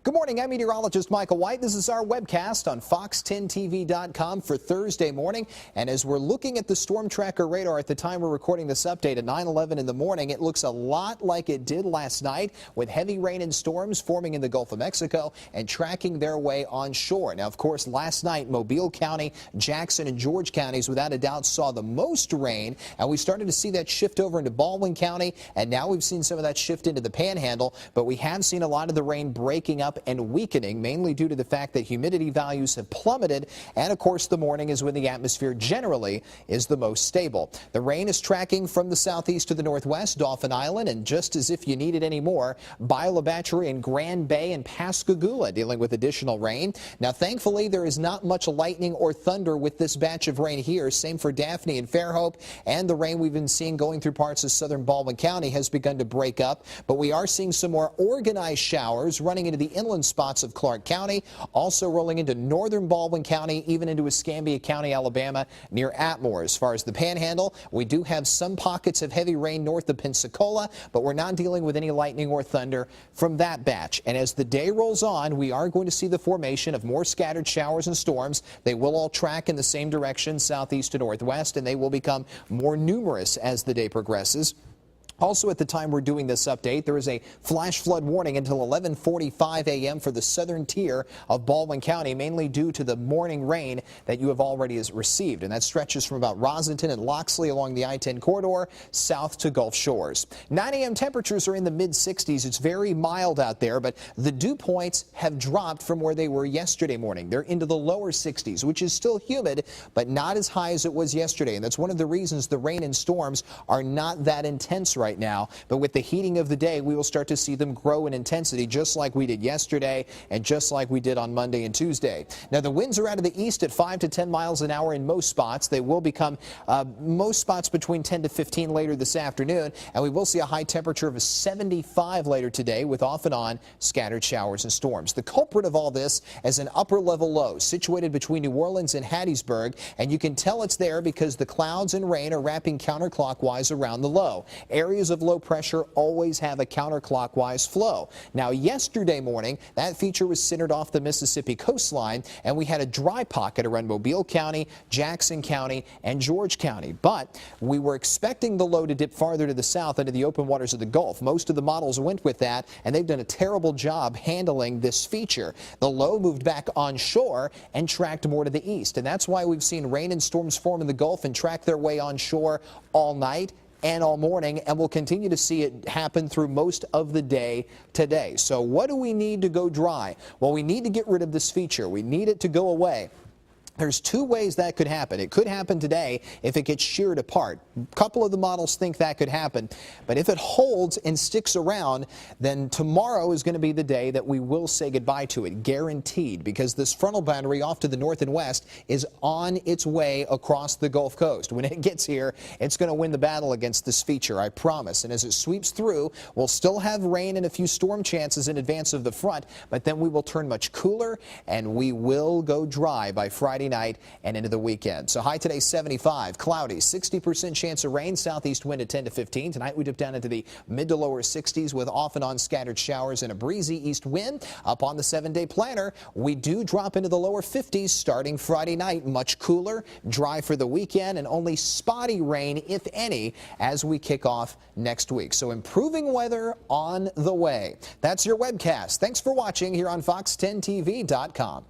Good morning. I'm meteorologist Michael White. This is our webcast on Fox10TV.com for Thursday morning. And as we're looking at the storm tracker radar at the time we're recording this update at 9:11 in the morning, it looks a lot like it did last night with heavy rain and storms forming in the Gulf of Mexico and tracking their way onshore. Now, of course, last night, Mobile County, Jackson and George counties without a doubt saw the most rain. And we started to see that shift over into Baldwin County. And now we've seen some of that shift into the Panhandle. But we have seen a lot of the rain breaking up and weakening, mainly due to the fact that humidity values have plummeted, and of course the morning is when the atmosphere generally is the most stable. The rain is tracking from the southeast to the northwest, Dauphin Island, and just as if you needed any more, Bayou La Batre and Grand Bay and Pascagoula dealing with additional rain. Now thankfully there is not much lightning or thunder with this batch of rain here. Same for Daphne and Fairhope, and the rain we've been seeing going through parts of southern Baldwin County has begun to break up, but we are seeing some more organized showers running into the inland spots of Clark County, also rolling into northern Baldwin County, even into Escambia County, Alabama, near Atmore. As far as the Panhandle, we do have some pockets of heavy rain north of Pensacola, but we're not dealing with any lightning or thunder from that batch. And as the day rolls on, we are going to see the formation of more scattered showers and storms. They will all track in the same direction, southeast to northwest, and they will become more numerous as the day progresses. Also, at the time we're doing this update, there is a flash flood warning until 11:45 a.m. for the southern tier of Baldwin County, mainly due to the morning rain that you have already received. And that stretches from about Rossington and Loxley along the I-10 corridor south to Gulf Shores. 9 a.m. temperatures are in the mid-60s. It's very mild out there, but the dew points have dropped from where they were yesterday morning. They're into the lower 60s, which is still humid, but not as high as it was yesterday. And that's one of the reasons the rain and storms are not that intense right now, but with the heating of the day, we will start to see them grow in intensity just like we did yesterday and just like we did on Monday and Tuesday. Now, the winds are out of the east at 5 to 10 miles an hour in most spots. They will become most spots between 10 to 15 later this afternoon, and we will see a high temperature of 75 later today with off and on scattered showers and storms. The culprit of all this is an upper level low situated between New Orleans and Hattiesburg, and you can tell it's there because the clouds and rain are wrapping counterclockwise around the low. Areas of low pressure always have a counterclockwise flow. Now, yesterday morning, that feature was centered off the Mississippi coastline, and we had a dry pocket around Mobile County, Jackson County, and George County. But we were expecting the low to dip farther to the south into the open waters of the Gulf. Most of the models went with that, and they've done a terrible job handling this feature. The low moved back onshore and tracked more to the east, and that's why we've seen rain and storms form in the Gulf and track their way onshore all night and all morning, and we'll continue to see it happen through most of the day today. So what do we need to go dry? Well, we need to get rid of this feature. We need it to go away. There's two ways that could happen. It could happen today if it gets sheared apart. A couple of the models think that could happen. But if it holds and sticks around, then tomorrow is going to be the day that we will say goodbye to it, guaranteed, because this frontal boundary off to the north and west is on its way across the Gulf Coast. When it gets here, it's going to win the battle against this feature, I promise. And as it sweeps through, we'll still have rain and a few storm chances in advance of the front, but then we will turn much cooler and we will go dry by Friday night and into the weekend. So high today 75, cloudy, 60% chance of rain, southeast wind at 10 to 15. Tonight we dip down into the mid to lower 60s with off and on scattered showers and a breezy east wind. Up on the 7-day planner, we do drop into the lower 50s starting Friday night. Much cooler, dry for the weekend, and only spotty rain, if any, as we kick off next week. So improving weather on the way. That's your webcast. Thanks for watching here on Fox10TV.com.